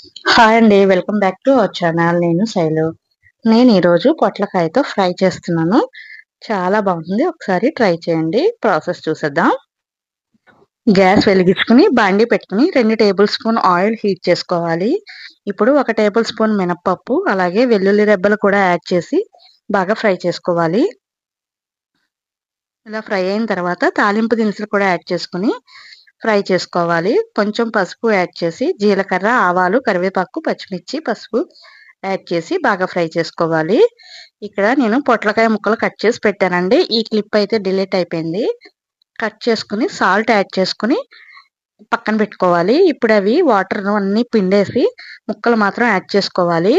Hi అండి. Welcome back to our channel. నేను శైలు. నేను ఈరోజు పొట్లకాయతో ఫ్రై చేస్తున్నాను. చాలా బాగుంటుంది. ఒకసారి ట్రై చేయండి. ప్రాసెస్ చూసేద్దాం. గ్యాస్ వెలిగించుకుని బాండీ పెట్టుకుని 2 టేబుల్ స్పూన్ ఆయిల్ హీట్ చేసుకోవాలి. ఇప్పుడు 1 టేబుల్ స్పూన్ మినపప్పు అలాగే వెల్లుల్లి రెబ్బలు కూడా యాడ్ చేసి బాగా ఫ్రై చేసుకోవాలి. ఇలా ఫ్రై అయిన తర్వాత తాలింపు దినుసులు కూడా యాడ్ చేసుకుని ఫ్రై చేసుకోవాలి. కొంచెం పసుపు యాడ్ చేసి జీలకర్ర, ఆవాలు, కరివేపాకు, పచ్చిమిర్చి, పసుపు యాడ్ చేసి బాగా ఫ్రై చేసుకోవాలి. ఇక్కడ నేను పొట్లకాయ ముక్కలు కట్ చేసి పెట్టానండి. ఈ క్లిప్ అయితే డిలీట్ అయిపోయింది. కట్ చేసుకుని సాల్ట్ యాడ్ చేసుకుని పక్కన పెట్టుకోవాలి. ఇప్పుడు అవి వాటర్ అన్నీ పిండేసి ముక్కలు మాత్రం యాడ్ చేసుకోవాలి.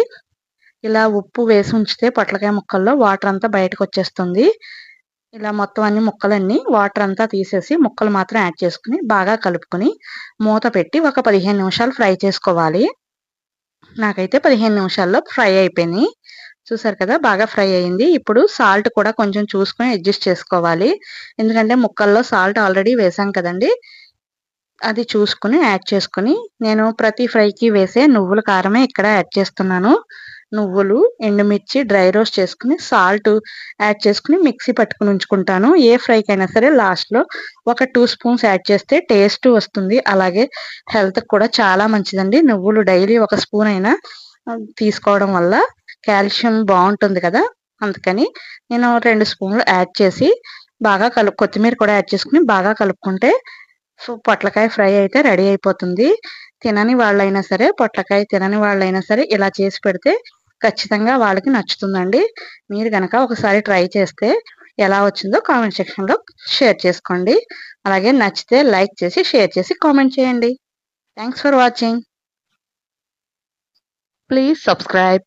ఇలా ఉప్పు వేసి ఉంచితే పొట్లకాయ ముక్కల్లో వాటర్ అంతా బయటకు వచ్చేస్తుంది. ఇలా మొత్తం అన్ని ముక్కలన్నీ వాటర్ అంతా తీసేసి ముక్కలు మాత్రం యాడ్ చేసుకుని బాగా కలుపుకొని మూత పెట్టి ఒక 15 నిమిషాలు ఫ్రై చేసుకోవాలి. నాకైతే 15 నిమిషాల్లో ఫ్రై అయిపోయినాయి. చూసారు కదా, బాగా ఫ్రై అయింది. ఇప్పుడు సాల్ట్ కూడా కొంచెం చూసుకొని అడ్జస్ట్ చేసుకోవాలి. ఎందుకంటే ముక్కల్లో సాల్ట్ ఆల్రెడీ వేసాం కదండి. అది చూసుకుని యాడ్ చేసుకుని నేను ప్రతి ఫ్రైకి వేసే నువ్వుల కారమే ఇక్కడ యాడ్ చేస్తున్నాను. నువ్వులు, ఎండుమిర్చి డ్రై రోస్ట్ చేసుకుని సాల్ట్ యాడ్ చేసుకుని మిక్సీ పట్టుకుని ఉంచుకుంటాను. ఏ ఫ్రైకైనా సరే లాస్ట్లో ఒక 2 స్పూన్స్ యాడ్ చేస్తే టేస్ట్ వస్తుంది. అలాగే హెల్త్కి కూడా చాలా మంచిదండి. నువ్వులు డైలీ 1 స్పూన్ అయినా తీసుకోవడం వల్ల కాల్షియం బాగుంటుంది కదా, అందుకని నేను 2 స్పూన్లు యాడ్ చేసి బాగా కొత్తిమీర కూడా యాడ్ చేసుకుని బాగా కలుపుకుంటే పొట్లకాయ ఫ్రై అయితే రెడీ అయిపోతుంది. తినని వాళ్ళైనా సరే, పొట్లకాయ తినని వాళ్ళైనా సరే ఇలా చేసి పెడితే ఖచ్చితంగా వాళ్ళకి నచ్చుతుందండి. మీరు గనక ఒకసారి ట్రై చేస్తే ఎలా వచ్చిందో కామెంట్ సెక్షన్లో షేర్ చేసుకోండి. అలాగే నచ్చితే లైక్ చేసి షేర్ చేసి కామెంట్ చేయండి. Thanks for watching. Please subscribe.